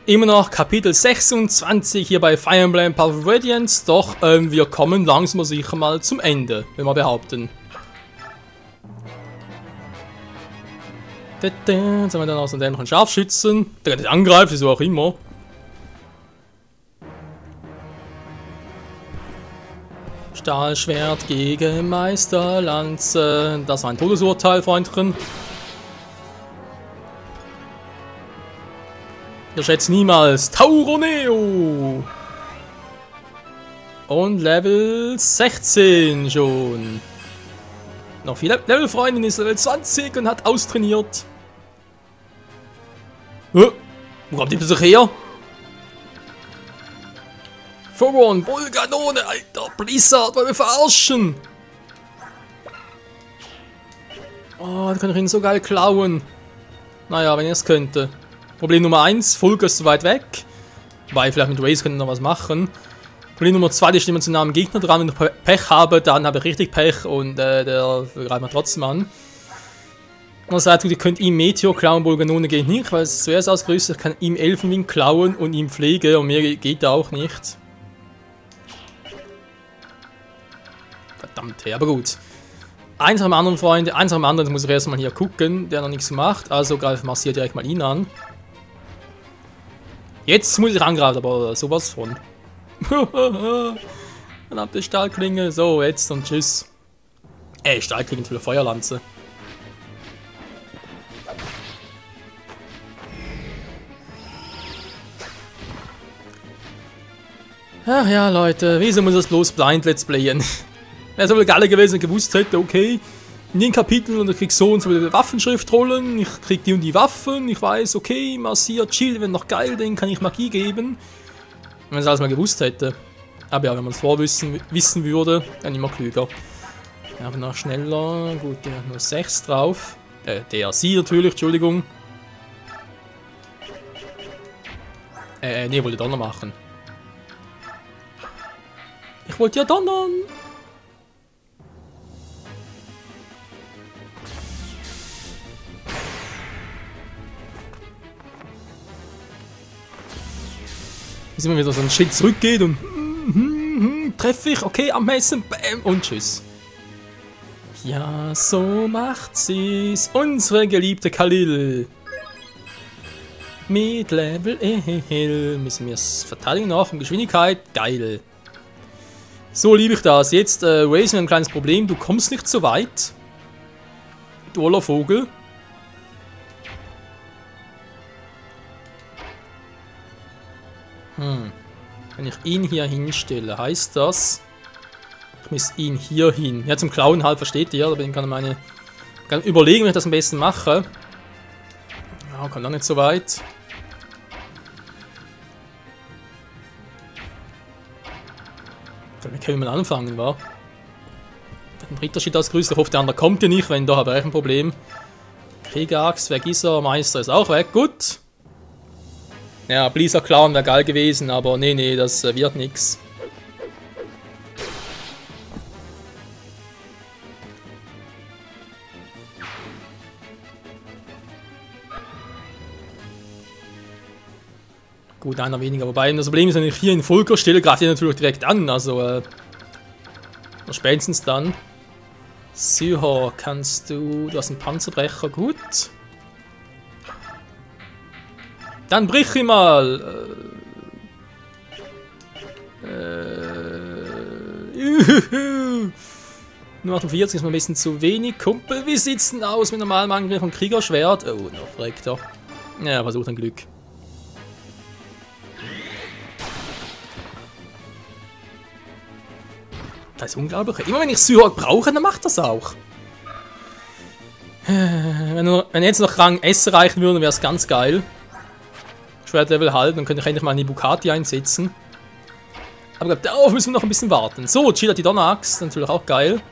Immer noch Kapitel 26 hier bei Fire Emblem Path of Radiance, doch wir kommen langsam aber sicher mal zum Ende, wenn wir behaupten. Jetzt haben wir dann außerdem noch einen Scharfschützen, der gerade angreift, wieso auch immer. Stahlschwert gegen Meisterlanze, das war ein Todesurteil, Freundchen. Ihr schätzt niemals Tauroneo! Und Level 16 schon. Noch viel Levelfreundin ist Level 20 und hat austrainiert. Wo kommt die plötzlich her? Fogon, Bullkanone, Alter, Blizzard, wollen wir verarschen? Oh, da kann ich ihn so geil klauen. Naja, wenn ihr es könnte. Problem Nummer 1, Fulgur ist zu weit weg. Wobei, vielleicht mit Raze könnte noch was machen. Problem Nummer 2, die stehen zu nah am Gegner dran. Wenn ich Pech habe, dann habe ich richtig Pech und der greift mir trotzdem an. Andererseits, ihr könnt ihm Meteor klauen, Bullkanone geht nicht, weil es zuerst ausgerüstet. Ich kann ihm Elfenwind klauen und ihm Pflege und mir geht da auch nicht. Verdammt, aber gut. Eins nach dem anderen, Freunde, eins nach dem anderen, das muss ich erstmal hier gucken, der noch nichts macht. Also greifen wir hier direkt mal ihn an. Jetzt muss ich angreifen, aber sowas von. Verdammte Stahlklinge. So, jetzt und tschüss. Stahlklinge für Feuerlanze. Ach ja, Leute, wieso muss das bloß blind let's playen? Wäre so wohl geiler gewesen, wenn ich gewusst hätte, okay, in den Kapiteln und ich krieg so und so viele Waffenschriftrollen, ich krieg die und die Waffen, ich weiß, okay, Marcia, Chill, wenn noch geil, den kann ich Magie geben. Wenn man es alles mal gewusst hätte. Aber ja, wenn man es vorwissen würde, dann immer klüger. Ja, aber noch schneller, gut, der hat nur 6 drauf. Sie natürlich, Entschuldigung. Ne, wollte Donner machen. Ich wollte ja donnern. Bis immer wieder so ein Schild zurückgeht und treffe ich, okay, am meisten, bam, und tschüss. Ja, so macht sie's. Unsere geliebte Khalil. Mit Level müssen wir es verteidigen noch. Und Geschwindigkeit, geil. So liebe ich das. Jetzt Raze, ein kleines Problem. Du kommst nicht so weit. Du oller Vogel. Wenn ich ihn hier hinstelle, heißt das, ich muss ihn hier hin. Ja, zum Klauen halt, versteht ihr, aber ich kann überlegen, wie ich das am besten mache. Ja, kommt auch nicht so weit. Damit können wir mal anfangen, wa? Ein dritter Shit ausgerüstet. Ich hoffe, der andere kommt ja nicht, wenn da habe ich ein Problem. Kriegeraxt, weg ist er, Meister ist auch weg, gut. Ja, Blizzard klauen wäre geil gewesen, aber nee, das wird nix. Gut, einer weniger. Wobei das Problem ist, wenn ich hier in Fulgur stelle, greift ihr natürlich direkt an. Also, spätestens dann. Syhor, kannst du... Du hast einen Panzerbrecher, gut. Dann brich ihn mal. Nur 48 ist mir ein bisschen zu wenig. Kumpel, wie sieht's denn aus mit normalem Angriff und Kriegerschwert? Oh, noch fragt er. Ja, versucht ein Glück. Das ist unglaublich. Immer wenn ich Syhor brauche, dann macht das auch. Wenn jetzt noch Rang S erreichen würde, wäre es ganz geil. Schwertlevel halten, dann könnte ich endlich mal eine Bukati einsetzen. Aber ich glaube, darauf müssen wir noch ein bisschen warten. So, Chill hat die Donneraxt, natürlich auch geil.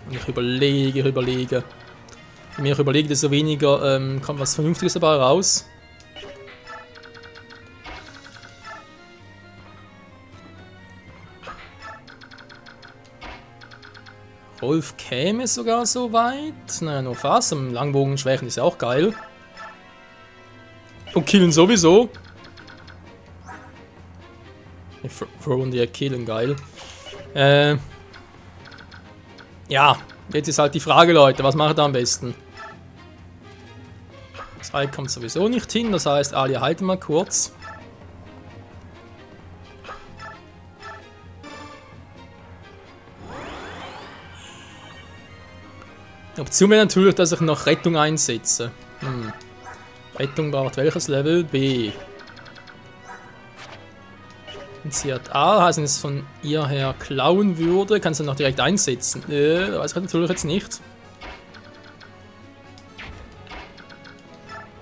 Und ich überlege. Je mehr ich überlege, desto weniger kommt was Vernünftiges dabei raus. Rolf käme sogar so weit. Naja, nur fast. Am Langbogen schwächen ist ja auch geil. Und killen sowieso. Throwen die killen, geil. Ja, jetzt ist halt die Frage, Leute, was macht ihr am besten? Das Ei kommt sowieso nicht hin, das heißt, Alia, halten mal kurz. Die Option wäre natürlich, dass ich noch Rettung einsetze. Rettung braucht welches Level? B. Wenn sie hat A, heißt, wenn es von ihr her klauen würde, kann sie noch direkt einsetzen. Weiß ich natürlich jetzt nicht.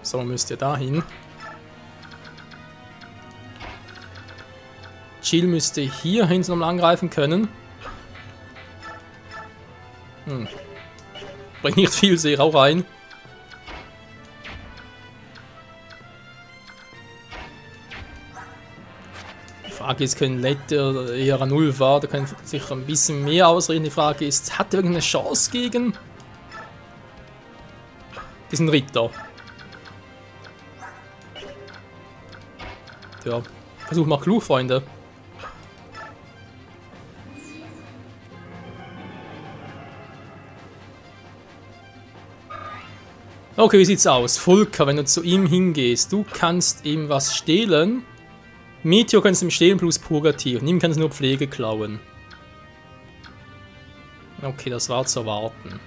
So, müsst ihr dahin. Jill müsste hier hinten nochmal angreifen können. Bringt nicht viel, sehe ich auch rein. Die Frage ist, können Letter eher an 0 war, da können sich ein bisschen mehr ausreden. Die Frage ist, hat er irgendeine Chance gegen diesen Ritter? Ja, Versuch mal klug, Freunde. Okay, wie sieht's aus? Fulka, wenn du zu ihm hingehst, du kannst ihm was stehlen. Meteor kannst du ihm stehlen plus Purgativ. Und ihm kannst du nur Pflege klauen. Okay, das war zu erwarten.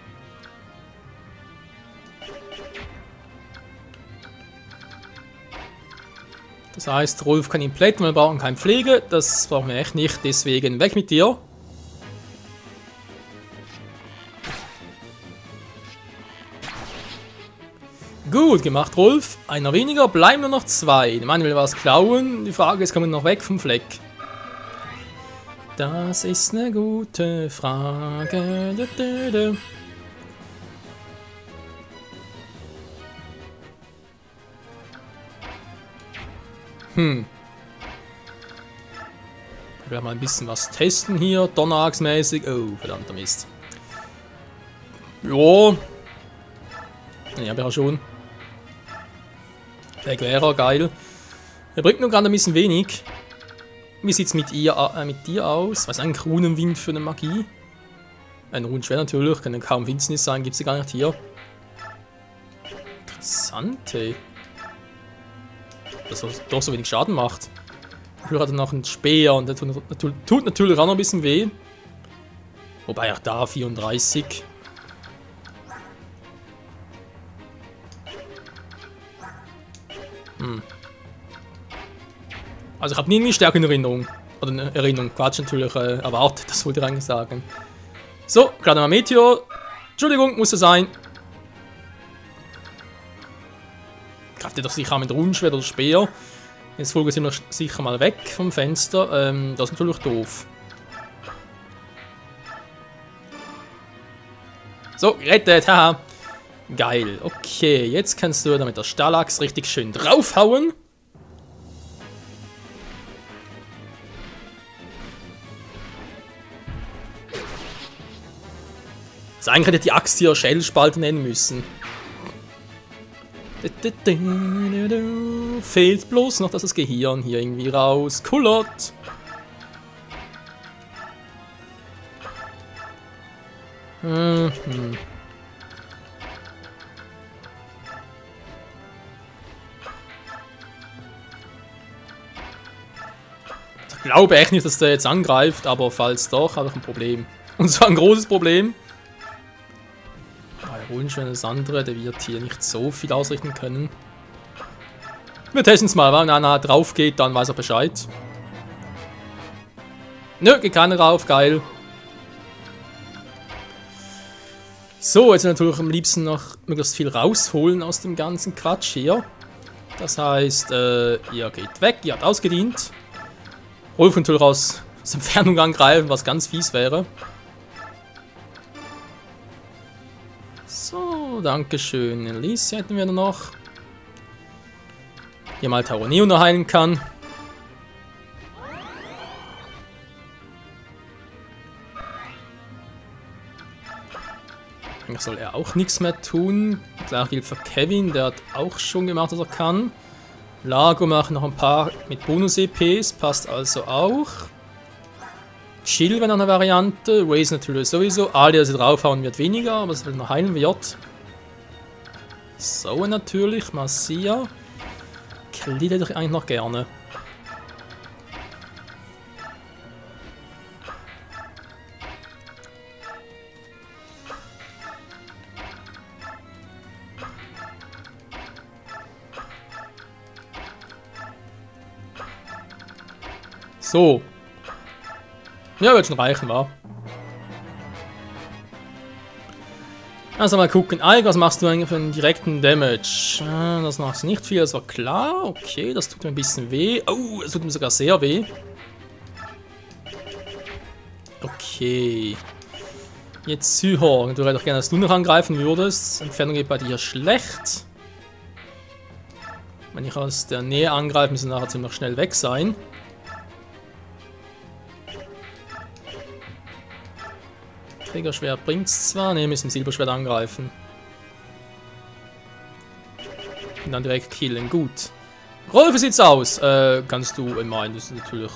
Das heißt, Rolf kann ihn plätten, wir brauchen keine Pflege. Das brauchen wir echt nicht, deswegen weg mit dir. Gut gemacht, Rolf. Einer weniger, bleiben nur noch 2. Der Mann will was klauen. Die Frage ist, kommen wir noch weg vom Fleck? Das ist eine gute Frage. Ich werde mal ein bisschen was testen hier, Donnerachsmäßig. Oh, verdammter Mist. Jo. Ja, wäre schon. Weg wäre geil. Er bringt nur gerade ein bisschen wenig. Wie sieht es mit dir aus? Was ist ein Kronenwind für eine Magie? Ein Rundschwer natürlich, kann kaum Finsternis sein, gibt es ja gar nicht hier. Interessant, ey. Dass er doch so wenig Schaden macht. Dafür hat er noch einen Speer und der tut natürlich auch noch ein bisschen weh. Wobei auch da 34. Also ich habe nie eine Stärke in Erinnerung. Oder eine Erinnerung, Quatsch natürlich, erwartet, das wollte ich eigentlich sagen. So, gerade mal Meteor. Entschuldigung, muss es sein. Greift ihr doch sicher mit Rundschwert oder Speer. Jetzt folgen sie sicher mal weg vom Fenster. Das ist natürlich doof. So, gerettet, haha. Geil, okay, jetzt kannst du damit der Stahlax richtig schön draufhauen. Also eigentlich hätte die Axt hier Schädelspalte nennen müssen. Fehlt bloß noch, dass das Gehirn hier irgendwie rauskullert. Ich glaube echt nicht, dass der jetzt angreift, aber falls doch, habe ich ein Problem. Und zwar ein großes Problem. Bei Rundschwert das andere, der wird hier nicht so viel ausrichten können. Wir testen es mal, wenn einer drauf geht, dann weiß er Bescheid. Nö, geht keiner drauf, geil. So, jetzt natürlich am liebsten noch möglichst viel rausholen aus dem ganzen Quatsch hier. Das heißt, ihr geht weg, ihr habt ausgedient. Rolf natürlich aus Entfernung angreifen, was ganz fies wäre. So, dankeschön. Elise hätten wir noch. Hier mal Taroneo noch heilen kann. Eigentlich soll er auch nichts mehr tun. Gleich gilt für Kevin, der hat auch schon gemacht, was er kann. Lago macht noch ein paar mit Bonus-EPs, passt also auch. Chill wäre noch eine Variante, Raze natürlich sowieso. Ali, der sie draufhauen wird weniger, aber es will noch heilen wird. So natürlich, Marcia. Khalid hätte ich eigentlich noch gerne. So. Ja, wird schon reichen, wa? Also mal gucken. Ike, was machst du eigentlich für einen direkten Damage? Das machst du nicht viel, das war klar. Okay, das tut mir ein bisschen weh. Oh, das tut mir sogar sehr weh. Okay. Jetzt Syhorn. Du hättest auch gerne, dass du noch angreifen würdest. Entfernung geht bei dir schlecht. Wenn ich aus der Nähe angreife, müssen wir nachher ziemlich schnell weg sein. Kriegerschwert bringt's zwar, ne, müssen Silberschwert angreifen. Und dann direkt killen, gut. Rolf, wie sieht's aus? Kannst du, ich meine, das ist natürlich,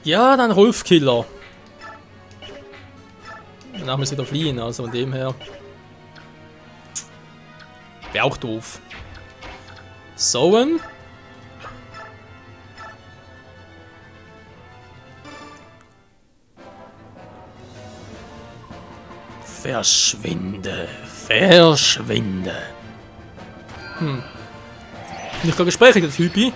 ja, dann Rolf-Killer. Danach müssen wir wieder fliehen, also von dem her. Wäre auch doof. Soen. Verschwinde. Verschwinde. Nicht gerade Gespräche, der Typi.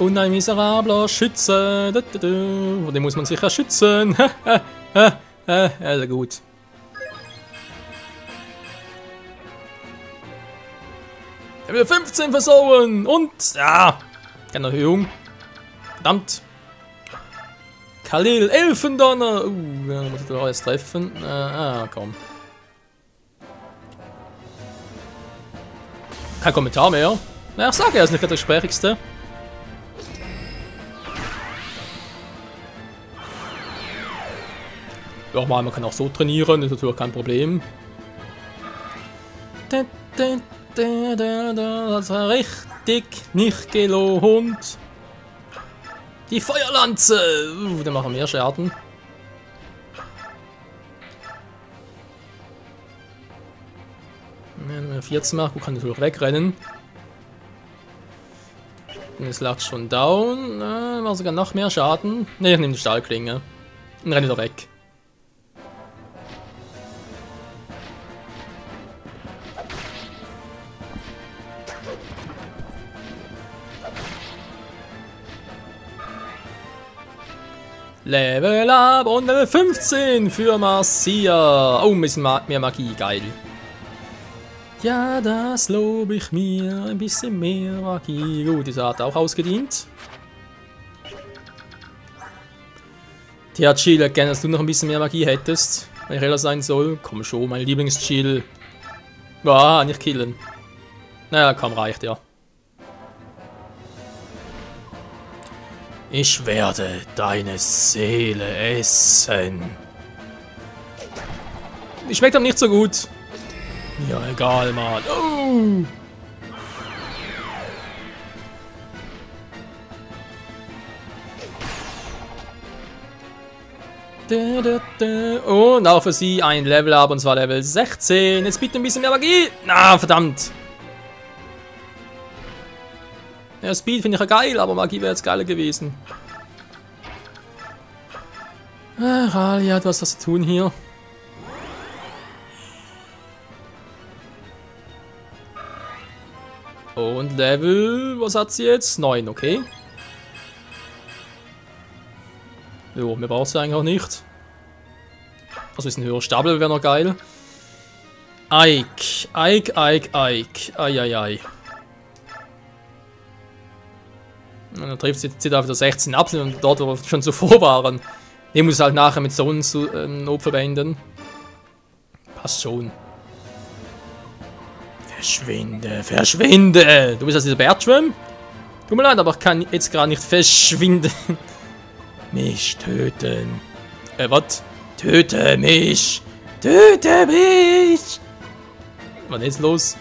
Und ein miserabler Schütze. Vor dem muss man sich ja schützen. Also gut. Level 15 versauen. Und, ja. Keine Erhöhung. Verdammt. Khalil, Elfendonner. Ja, muss ich doch erst treffen. Komm. Kein Kommentar mehr. Na, ich sage, er ist nicht der Gesprächigste. Ja, man kann auch so trainieren, ist natürlich kein Problem. Das war richtig nicht gelohnt. Die Feuerlanze! Der machen mehr Schaden. Wenn man 14 macht, kann natürlich wegrennen. Und es lag schon down. War sogar noch mehr Schaden. Ne, ich nehme die Stahlklinge. Und renne wieder weg. Level up und Level 15 für Marcia. Oh, ein bisschen mehr Magie, geil. Ja, das lobe ich mir. Ein bisschen mehr Magie. Gut, dieser hat auch ausgedient. Tja, Chill, gerne, dass du noch ein bisschen mehr Magie hättest. Wenn ich ehrlich sein soll. Komm schon, mein Lieblings-Chill. Ja, nicht killen. Naja, komm, reicht ja. Ich werde deine Seele essen. Die schmeckt aber nicht so gut. Ja, egal, Mann. Oh! Und auch für sie ein Level up, und zwar Level 16. Jetzt bitte ein bisschen mehr Magie. Na, verdammt. Ja, Speed finde ich ja geil, aber Magie wäre jetzt geiler gewesen. Ralia hat was zu tun hier. Und Level, was hat sie jetzt? 9, okay. Jo, mehr braucht sie eigentlich auch nicht. Also ein bisschen höher Stapel wäre noch geil. Ike. Eieiei. Und dann trifft sie da wieder 16 ab und dort, wo wir schon zuvor waren. Den muss halt nachher mit so einem Opfer beenden. Passt schon. Verschwinde, verschwinde! Du bist also dieser Bertram? Tut mir leid, aber ich kann jetzt gerade nicht verschwinden. Mich töten. Was? Töte mich! Töte mich! Was ist jetzt los?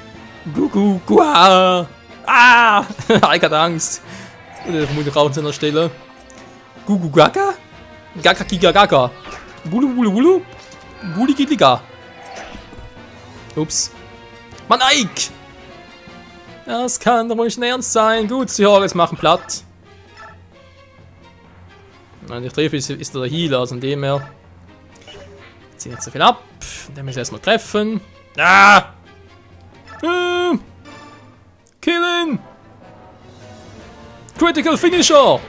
Gugu, gua! Ah! Ich hatte Angst. Ich muss raus an der Stelle. Gugu, gaga? Gaga, giga, gaga. Bulu, bulu, bulu. Buli, giliga. Ups. Mann, Ike! Das kann doch wohl nicht ernst sein. Gut, sie hören, es machen platt. Und ich treffe, ist der Healer, also von dem her. Zieht jetzt so viel ab. Den müssen wir erstmal treffen. Ah! Killen! Critical Finisher!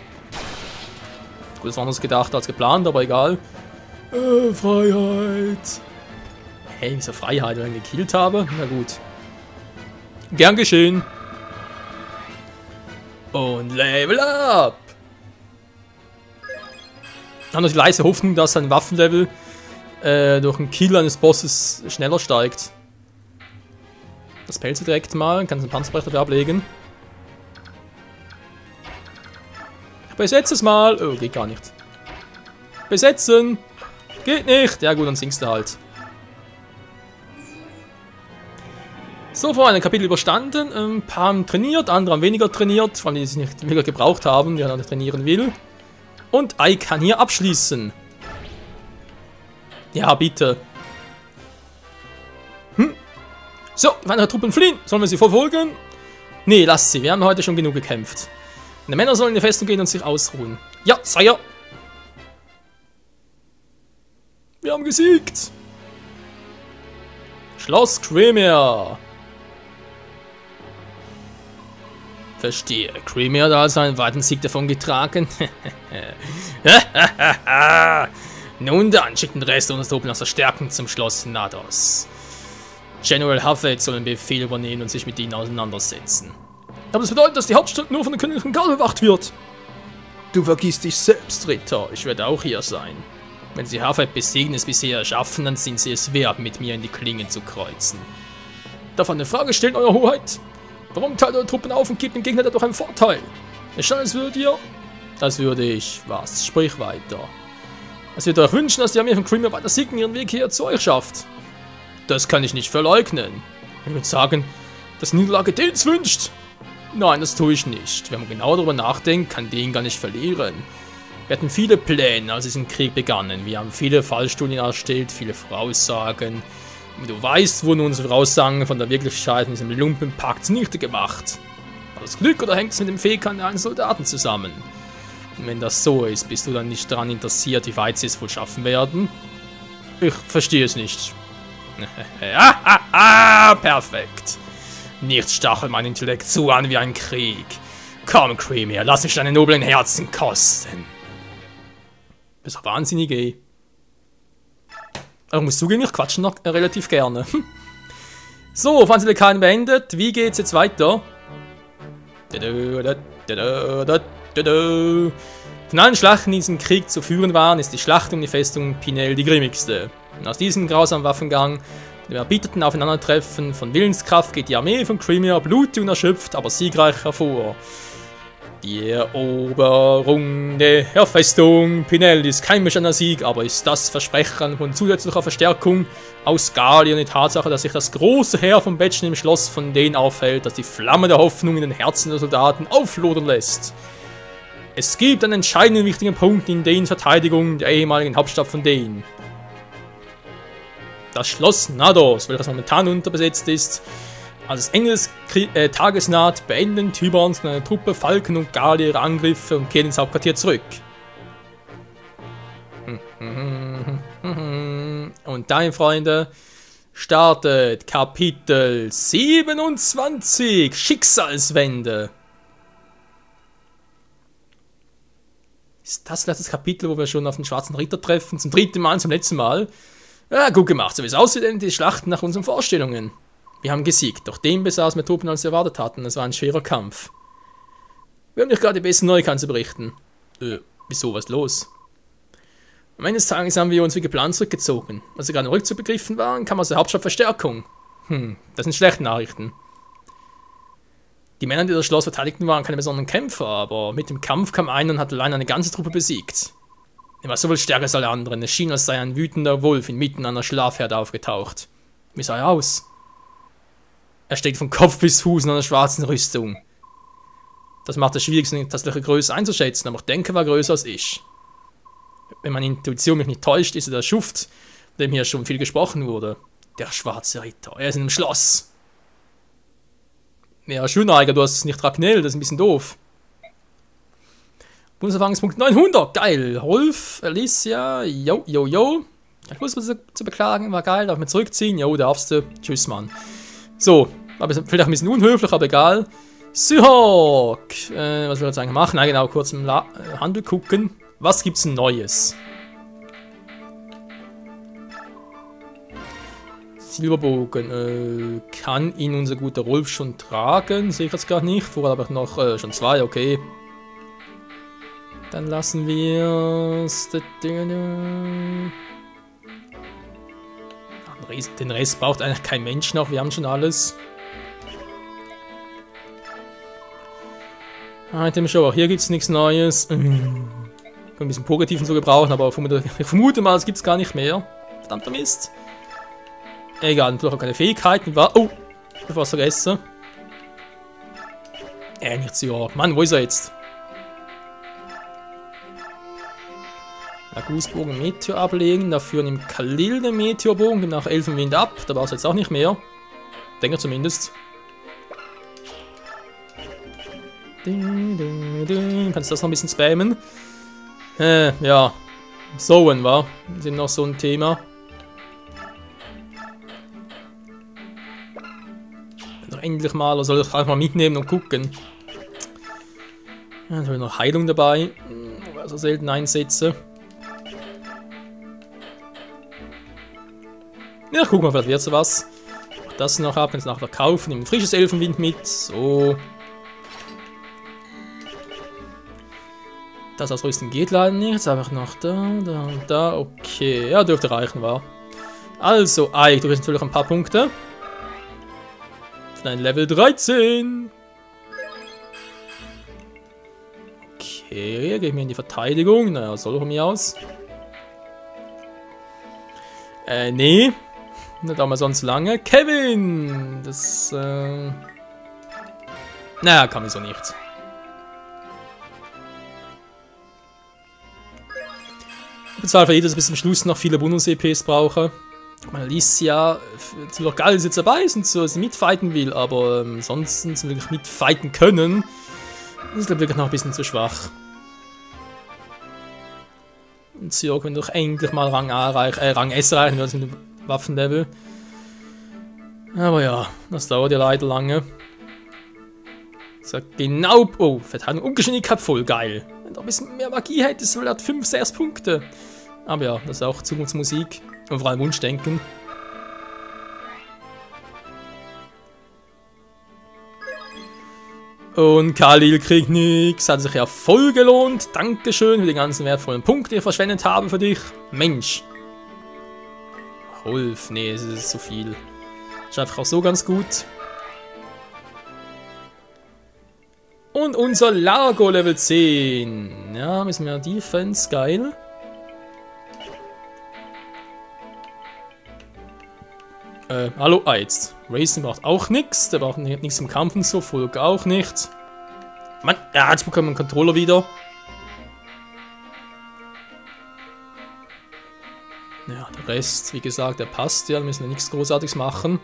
Gut, das war anders gedacht als geplant, aber egal. Freiheit! Hey, wieso Freiheit, wenn ich gekillt habe? Na gut. Gern geschehen. Und Level up! Ich habe noch die leise Hoffnung, dass sein Waffenlevel durch den Kill eines Bosses schneller steigt. Das Pelze direkt mal, kann den Panzerbrecher dafür ablegen. Besetz es mal! Oh, geht gar nicht. Besetzen! Geht nicht! Ja gut, dann singst du halt. So, vor einem Kapitel überstanden. Ein paar haben trainiert, andere haben weniger trainiert, vor allem die es nicht weniger gebraucht haben, die er nicht trainieren will. Und Ike kann hier abschließen. Ja, bitte. So, die weiteren Truppen fliehen. Sollen wir sie verfolgen? Nee, lass sie. Wir haben heute schon genug gekämpft. Die Männer sollen in die Festung gehen und sich ausruhen. Ja, Sire. Wir haben gesiegt. Schloss Cremia. Verstehe. Cremia hat also einen weiten Sieg davon getragen. Nun dann, schickt den Rest unserer Truppen aus Verstärkung zum Schloss Nados. General Hafed soll den Befehl übernehmen und sich mit ihnen auseinandersetzen. Aber das bedeutet, dass die Hauptstadt nur von der königlichen Garde bewacht wird. Du vergisst dich selbst, Ritter. Ich werde auch hier sein. Wenn sie Hafed besiegen es bisher schaffen, dann sind sie es wert, mit mir in die Klingen zu kreuzen. Darf eine Frage stellen, Euer Hoheit? Warum teilt eure Truppen auf und gebt dem Gegner dadurch einen Vorteil? Es würdet ihr? Das würde ich. Was? Sprich weiter. Es wird euch wünschen, dass die Armee von Cremia weiter siegen ihren Weg hier zu euch schafft. Das kann ich nicht verleugnen. Ich würde sagen, dass Niederlage Dens wünscht. Nein, das tue ich nicht. Wenn man genau darüber nachdenkt, kann den gar nicht verlieren. Wir hatten viele Pläne, als diesen Krieg begannen. Wir haben viele Fallstudien erstellt, viele Voraussagen. Und du weißt, wurden unsere Voraussagen von der Wirklichkeit in diesem Lumpenpakt zunichte gemacht. War das Glück oder hängt es mit dem Fähigkeiten der einzelnen Soldaten zusammen? Und wenn das so ist, bist du dann nicht daran interessiert, wie weit sie es wohl schaffen werden? Ich verstehe es nicht. Perfekt. Nichts stachelt mein Intellekt so an wie ein Krieg. Komm, Cremia, lass mich deine noblen Herzen kosten. Bist doch wahnsinnig, ey. Aber ich muss zugeben, ich quatsche noch relativ gerne. So, Fanzilekanen beendet. Wie geht's jetzt weiter? Von allen Schlachten, die in diesem Krieg zu führen waren, ist die Schlacht um die Festung Pinel die grimmigste. Und aus diesem grausamen Waffengang, dem erbitterten Aufeinandertreffen von Willenskraft, geht die Armee von Cremia blutig und erschöpft, aber siegreich hervor. Die Eroberung der Festung Pinel ist kein bestandener Sieg, aber ist das Versprechen von zusätzlicher Verstärkung aus Gallien die Tatsache, dass sich das große Heer von Betschen im Schloss von denen aufhält, dass die Flamme der Hoffnung in den Herzen der Soldaten auflodern lässt. Es gibt einen entscheidenden wichtigen Punkt in Danes Verteidigung der ehemaligen Hauptstadt von Dane. Das Schloss Nados, welches momentan unterbesetzt ist. Als das Ende des Tages naht, beenden Tybons und eine Truppe Falken und Gallier ihre Angriffe und kehren ins Hauptquartier zurück. Und dann, Freunde, startet Kapitel 27, Schicksalswende. Ist das das Kapitel, wo wir schon auf den Schwarzen Ritter treffen? Zum dritten Mal, zum letzten Mal? Ja, gut gemacht. So wie es aussieht, enden die Schlachten nach unseren Vorstellungen. Wir haben gesiegt, doch den besaßen mehr Truppen, als wir erwartet hatten. Es war ein schwerer Kampf. Wir haben nicht gerade die besten Neuigkeiten zu berichten. Wieso, was ist los? Eines Tages haben wir uns wie geplant zurückgezogen. Als wir gerade im Rückzug begriffen waren, kam aus der Hauptstadt Verstärkung. Das sind schlechte Nachrichten. Die Männer, die das Schloss verteidigten, waren keine besonderen Kämpfer, aber mit dem Kampf kam einer und hat allein eine ganze Truppe besiegt. Er war so viel stärker als alle anderen. Es schien, als sei ein wütender Wolf inmitten einer Schlafherde aufgetaucht. Wie sah er aus? Er steht von Kopf bis Fuß in einer schwarzen Rüstung. Das macht es schwierig, seine tatsächliche Größe einzuschätzen, aber ich denke, er war größer als ich. Wenn meine Intuition mich nicht täuscht, ist er der Schuft, von dem hier schon viel gesprochen wurde. Der schwarze Ritter. Er ist in einem Schloss. Ja, Schöneiger, du hast es nicht Ragnell, das ist ein bisschen doof. Bundeserfahrungspunkt 900, geil. Rolf, Alicia, yo. Ich muss was zu beklagen, war geil, darf ich mich zurückziehen? Jo, darfst du. Tschüss, Mann. So, aber vielleicht ein bisschen unhöflich, aber egal. Seahawk, was will ich jetzt eigentlich machen? Na genau, kurz im Handel gucken. Was gibt's Neues? Silberbogen, kann ihn unser guter Rolf schon tragen? Sehe ich jetzt gar nicht. Vorher habe ich noch schon 2, okay. Dann lassen wir den Rest braucht eigentlich kein Mensch noch, wir haben schon alles. Item Show, auch hier gibt es nichts Neues. Kann ein bisschen Positiven so gebrauchen, aber ich vermute mal, es gibt es gar nicht mehr. Verdammter Mist. Egal, natürlich auch keine Fähigkeiten. Oh, ich hab was vergessen. Nicht so. Mann, wo ist er jetzt? Lagusbogen Meteor ablegen, dafür nimmt Khalil den Meteorbogen, demnach Elfenwind ab, da war es jetzt auch nicht mehr. Denke zumindest. Kannst du das noch ein bisschen spammen? Ja. Soen war. Sind noch so ein Thema. Doch endlich mal, oder soll ich einfach mal mitnehmen und gucken? Dann habe ich noch Heilung dabei. Also selten einsetze. Ja, guck mal, vielleicht wird so was. Das noch ab, kann es nachher kaufen. Nehmen ein frisches Elfenwind mit. So. Das ausrüsten geht leider nicht. Jetzt einfach noch da und da. Okay, ja, dürfte reichen, war. Also, du kriegst natürlich ein paar Punkte. Dein Level 13. Okay, gehen wir in die Verteidigung. Naja, soll von mir aus. Nee. Das dauert mal sonst lange. Kevin! Das, naja, kann ich so nicht. Ich bezahle für jedes bis zum Schluss noch viele Bonus-EPs brauche. Meine Alicia, ziemlich geil, dass sie jetzt dabei sind, so dass sie mitfighten will, aber ansonsten sie wirklich mitfighten können. Das ist, glaube ich, wirklich noch ein bisschen zu schwach. Und Zirk, wenn du doch endlich mal Rang S erreichen würdest mit dem Waffenlevel. Aber ja, das dauert ja leider lange. So, genau. Oh, Verteidigung und Geschwindigkeit voll geil. Wenn du ein bisschen mehr Magie hättest, wäre das 5, 6 Punkte. Aber ja, das ist auch Zukunftsmusik. Und vor allem Wunschdenken. Und Khalil kriegt nix. Hat sich ja voll gelohnt. Dankeschön für die ganzen wertvollen Punkte, die ich verschwendet habe für dich. Mensch. Rolf, nee, es ist zu viel. Ist einfach auch so ganz gut. Und unser Largo Level 10. Ja, müssen wir Defense, geil. Hallo, jetzt. Racing braucht auch nichts. Der braucht nichts im Kampf und so. Volk auch nicht. Mann, ja, jetzt bekommen wir einen Controller wieder. Ja, der Rest, wie gesagt, der passt ja. Da müssen wir nichts Großartiges machen.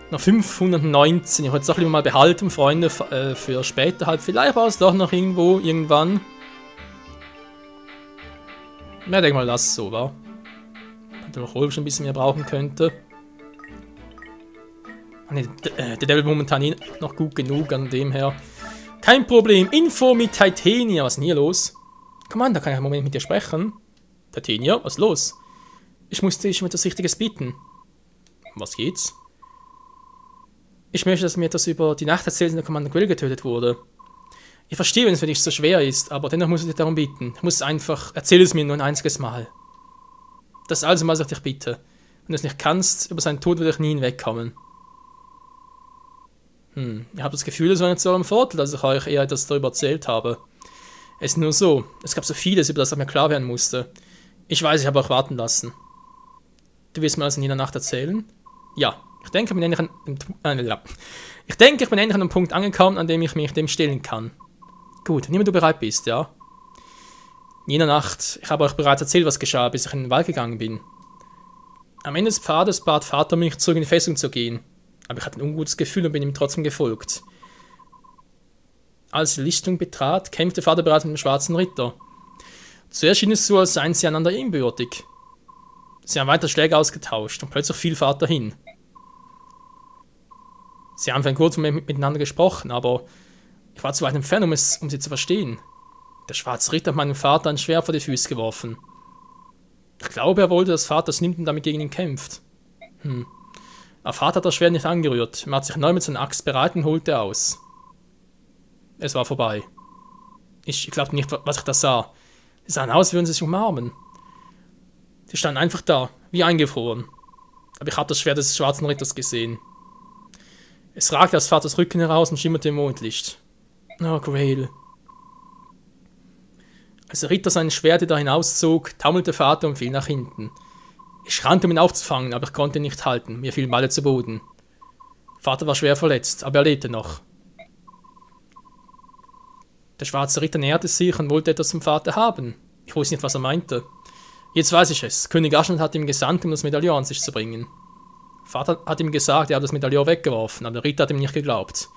Noch 519. Ich wollte es auch lieber mal behalten, Freunde, für später halt. Vielleicht war es doch noch irgendwann. Ja, denke mal, das so war. Der Rolf schon ein bisschen mehr brauchen könnte. Ne, der Devil momentan noch gut genug, an dem her. Kein Problem. Info mit Titania. Was ist denn hier los? Komm an, da kann ich einen Moment mit dir sprechen. Titania, was ist los? Ich muss dich um etwas Wichtiges bitten. Was geht's? Ich möchte, dass du mir etwas über die Nacht erzählst, in der Commander Grille getötet wurde. Ich verstehe, wenn es für dich so schwer ist, aber dennoch muss ich dich darum bitten. Ich muss einfach, erzähl es mir nur ein einziges Mal. Das ist alles, was ich dich bitte. Wenn du es nicht kannst, über seinen Tod würde ich nie hinwegkommen. Ich habe das Gefühl, es war nicht so ein Vorteil, dass ich euch eher etwas darüber erzählt habe. Es ist nur so, es gab so vieles, über das mir klar werden musste. Ich weiß, ich habe euch warten lassen. Du wirst mir das in jener Nacht erzählen? Ja, ich denke, ich bin endlich an einem Punkt angekommen, an dem ich mich dem stellen kann. Gut, nimm, wenn du bereit bist, ja? In jener Nacht, ich habe euch bereits erzählt, was geschah, bis ich in den Wald gegangen bin. Am Ende des Pfades bat Vater mich, zurück in die Festung zu gehen. Aber ich hatte ein ungutes Gefühl und bin ihm trotzdem gefolgt. Als die Lichtung betrat, kämpfte Vater bereits mit dem schwarzen Ritter. Zuerst schien es so, als seien sie einander ebenbürtig. Sie haben weiter Schläge ausgetauscht und plötzlich fiel Vater hin. Sie haben für einen kurzen Moment miteinander gesprochen, aber ich war zu weit entfernt, um sie zu verstehen. Der schwarze Ritter hat meinem Vater ein Schwert vor die Füße geworfen. Ich glaube, er wollte, dass Vater es nimmt und damit gegen ihn kämpft. Aber Vater hat das Schwert nicht angerührt. Er hat sich neu mit seiner Axt bereit und holte aus. Es war vorbei. Ich glaubte nicht, was ich da sah. Sie sahen aus, als würden sie sich umarmen. Sie standen einfach da, wie eingefroren. Aber ich habe das Schwert des schwarzen Ritters gesehen. Es ragte aus Vaters Rücken heraus und schimmerte im Mondlicht. Oh, Grail. Als der Ritter sein Schwert da hinauszog, taumelte Vater und fiel nach hinten. Ich rannte, um ihn aufzufangen, aber ich konnte ihn nicht halten. Wir fielen beide zu Boden. Vater war schwer verletzt, aber er lebte noch. Der schwarze Ritter näherte sich und wollte etwas vom Vater haben. Ich wusste nicht, was er meinte. Jetzt weiß ich es. König Aschnat hat ihm gesandt, um das Medaillon an sich zu bringen. Vater hat ihm gesagt, er habe das Medaillon weggeworfen, aber der Ritter hat ihm nicht geglaubt.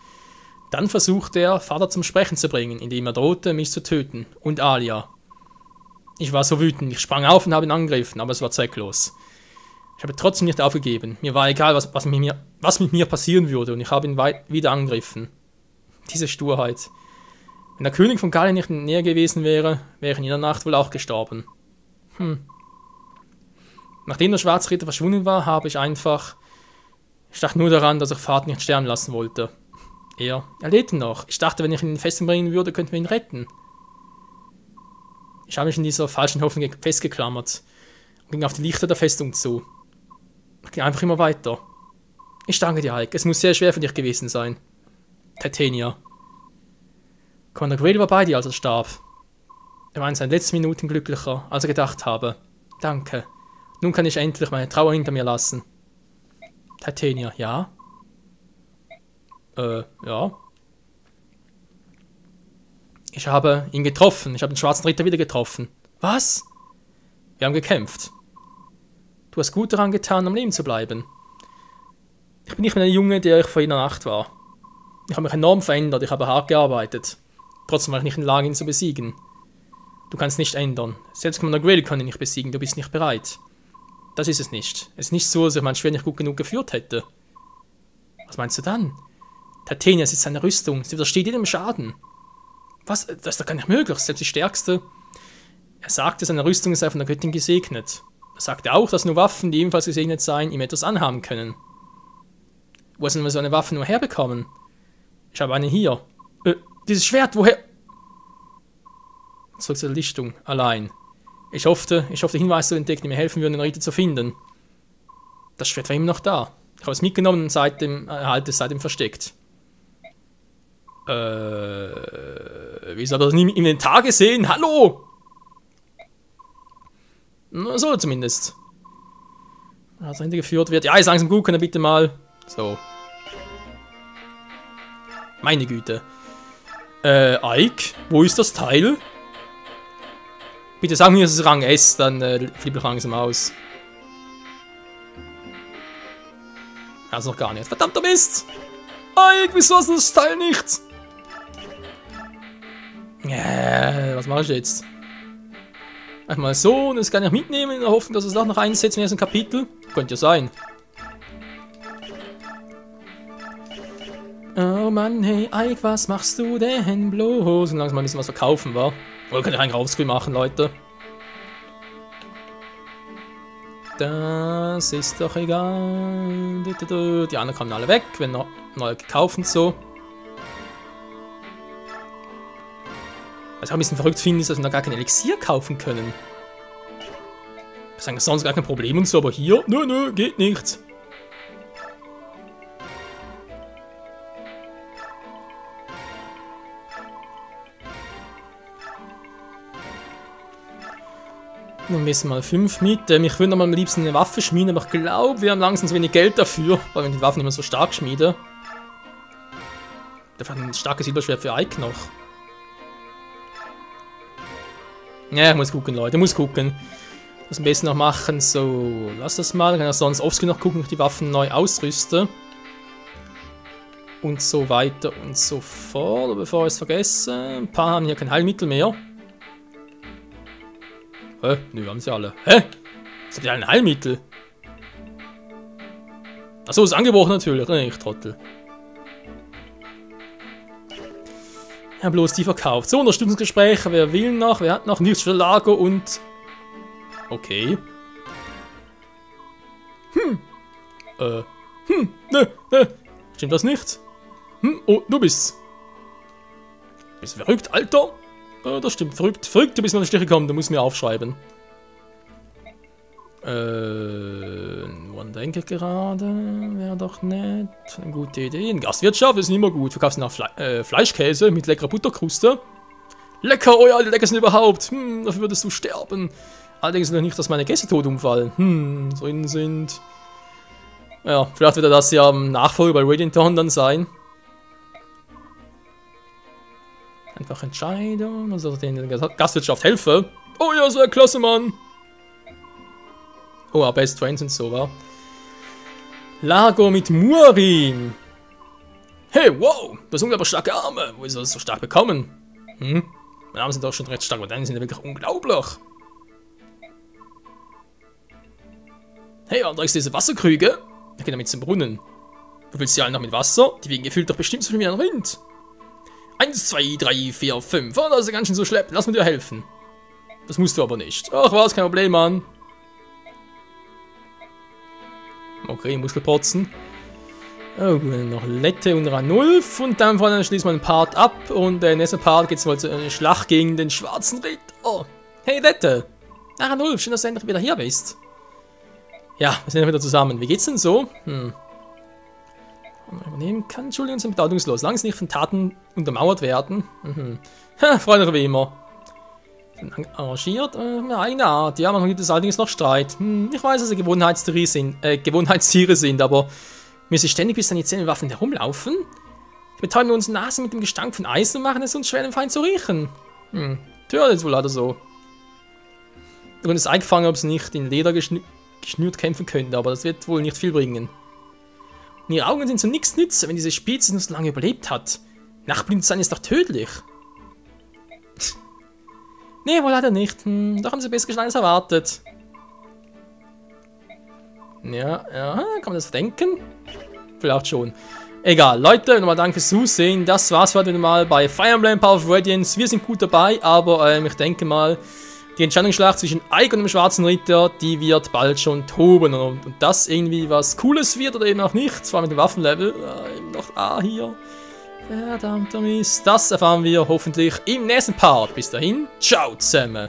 Dann versuchte er, Vater zum Sprechen zu bringen, indem er drohte, mich zu töten. Und Alia. Ich war so wütend, ich sprang auf und habe ihn angegriffen, aber es war zwecklos. Ich habe trotzdem nicht aufgegeben. Mir war egal, was mit mir passieren würde, und ich habe ihn wieder angegriffen. Diese Sturheit. Wenn der König von Gallien nicht in der Nähe gewesen wäre, wäre ich in jener Nacht wohl auch gestorben. Nachdem der schwarze Ritter verschwunden war, habe ich einfach... Ich dachte nur daran, dass ich Vater nicht sterben lassen wollte. Er lebte noch. Ich dachte, wenn ich ihn in die Festung bringen würde, könnten wir ihn retten. Ich habe mich in dieser falschen Hoffnung festgeklammert und ging auf die Lichter der Festung zu. Ich ging einfach immer weiter. Ich danke dir, Ike. Es muss sehr schwer für dich gewesen sein. Titania. Commander Grail war bei dir, als er starb. Er war in seinen letzten Minuten glücklicher, als er gedacht habe. Danke. Nun kann ich endlich meine Trauer hinter mir lassen. Titania, ja? Ja. Ich habe ihn getroffen. Ich habe den schwarzen Ritter wieder getroffen. Was? Wir haben gekämpft. Du hast gut daran getan, am Leben zu bleiben. Ich bin nicht mehr der Junge, der ich vor jener Nacht war. Ich habe mich enorm verändert, ich habe hart gearbeitet. Trotzdem war ich nicht in der Lage, ihn zu besiegen. Du kannst nicht ändern. Selbst Commander Grail kann ihn nicht besiegen, du bist nicht bereit. Das ist es nicht. Es ist nicht so, dass ich mein Schwert nicht gut genug geführt hätte. Was meinst du dann? Titania ist seine Rüstung, sie widersteht jedem Schaden. Was? Das ist doch gar nicht möglich, selbst die Stärkste. Er sagte, seine Rüstung sei von der Göttin gesegnet. Er sagte auch, dass nur Waffen, die ebenfalls gesegnet seien, ihm etwas anhaben können. Wo sollen wir so eine Waffe nur herbekommen? Ich habe eine hier. Dieses Schwert, woher? Zurück zur Lichtung, allein. Ich hoffte, Hinweise zu entdecken, die mir helfen würden, den Ritter zu finden. Das Schwert war immer noch da. Ich habe es mitgenommen und halte es seitdem versteckt. Wieso hat er das nie im Inventar gesehen? Hallo! Na, so zumindest. Als er hintergeführt wird. Ja, ist langsam gut, kann er bitte mal. So. Meine Güte. Ike, wo ist das Teil? Bitte sag mir, es ist Rang S, dann flippe ich langsam aus. Also noch gar nicht. Verdammter Mist! Ike, wieso hast du das Teil nicht? Was mache ich jetzt? Einmal so und das kann ich mitnehmen in der Hoffnung, dass es auch noch einsetzt im ersten Kapitel. Könnte ja sein. Oh Mann, hey Ike, was machst du denn bloß? Und langsam mal ein bisschen was verkaufen, wa? Oder könnt ihr einen Raufscreen machen, Leute? Das ist doch egal. Die anderen kommen alle weg, wenn noch neue gekauft und so. Was ich auch ein bisschen verrückt finde, ist, dass wir da gar kein Elixier kaufen können. Ich sage sonst gar kein Problem und so, aber hier, nö, geht nicht. Dann messen wir mal 5 mit. Ich würde noch mal am liebsten eine Waffe schmieden, aber ich glaube, wir haben langsam zu wenig Geld dafür, weil wir die Waffen immer so stark schmieden. Da ein starkes Silberschwert für Ike noch. Ja, ich muss gucken, Leute, ich muss gucken. Das am besten noch machen. So, lass das mal. Ich kann ja sonst offscreen noch gucken, ob ich die Waffen neu ausrüste. Und so weiter und so fort. Bevor ich es vergesse. Ein paar haben hier kein Heilmittel mehr. Hä? Nö, haben sie alle. Hä? Jetzt habt ihr alle ein Heilmittel. Achso, ist Angebot natürlich. Ne, ich Trottel. Ja, bloß die verkauft. So, Unterstützungsgespräche. Wer will noch? Wer hat noch? Nichts für Lager und... Okay. Ne. Stimmt das nicht? Oh, du bist's. Bist du verrückt, Alter? Das stimmt, verrückt. Verrückt, du bist noch in die Stiche gekommen, du musst mir aufschreiben. Woran denke ich gerade? Wäre doch nett. Eine gute Idee. In Gastwirtschaft ist nicht immer gut. Verkaufst nach Fleischkäse mit leckerer Butterkruste. Lecker, oh ja, die leckersten überhaupt. Dafür würdest du sterben. Allerdings noch nicht, dass meine Gäste tot umfallen. So innen sind. Ja, vielleicht wird das ja am Nachfolger bei Radiant Dawn dann sein. Einfach Entscheidung. Also in der Gastwirtschaft helfe. Oh ja, sehr klasse, Mann. Oh, Best Friends und so, wa? Lager mit Murim. Hey, wow, du hast unglaublich starke Arme. Wo ist das so stark bekommen? Meine Arme sind doch schon recht stark, aber deine sind ja wirklich unglaublich. Hey, und trägst diese Wasserkrüge? Wir gehen damit zum Brunnen. Du willst sie alle noch mit Wasser? Die wiegen gefühlt doch bestimmt so viel wie ein Rind. 1, 2, 3, 4, 5. Oh, das ist ganz schön so schleppen. Lass mir dir helfen. Das musst du aber nicht. Ach was, kein Problem, Mann. Okay, Muskelprotzen. Oh, noch Lette und Ranulf. Und dann schließen wir den Part ab. Und der nächste Part geht es mal zu einer Schlacht gegen den schwarzen Ritter. Oh. Hey, Lette. Ach, Ranulf, schön, dass du endlich wieder hier bist. Ja, wir sind ja wieder zusammen. Wie geht's denn so? Übernehmen kann. Entschuldigung, sind bedeutungslos. Solange sie nicht von Taten untermauert werden. Ha, freundlich wie immer. Sind arrangiert. Eine eigene Art. Ja, manchmal gibt es allerdings noch Streit. Ich weiß, dass sie Gewohnheitstiere sind, aber müssen sie ständig bis an die Zähne Waffen herumlaufen? Ich betäuben unsere Nase mit dem Gestank von Eisen und machen es uns schwer, den Feind zu riechen. Tja, das ist wohl leider so. Du könntest eingefangen, ob sie nicht in Leder geschnürt kämpfen könnte, aber das wird wohl nicht viel bringen. Und ihre Augen sind so nichts nütze, wenn diese Spezies noch so lange überlebt hat. Nachtblind sein ist doch tödlich. Nee, wohl leider nicht. Doch haben sie besser geschlagen als erwartet. Ja, kann man das denken? Vielleicht schon. Egal, Leute, nochmal danke fürs Zusehen. Das war's heute mal bei Fire Emblem Power of Radiance. Wir sind gut dabei, aber ich denke mal, die Entscheidungsschlacht zwischen Ike und dem schwarzen Ritter, die wird bald schon toben. Und das irgendwie was Cooles wird oder eben auch nicht. Zwar mit dem Waffenlevel. Eben noch A hier. Verdammter Mist. Das erfahren wir hoffentlich im nächsten Part. Bis dahin, ciao zusammen.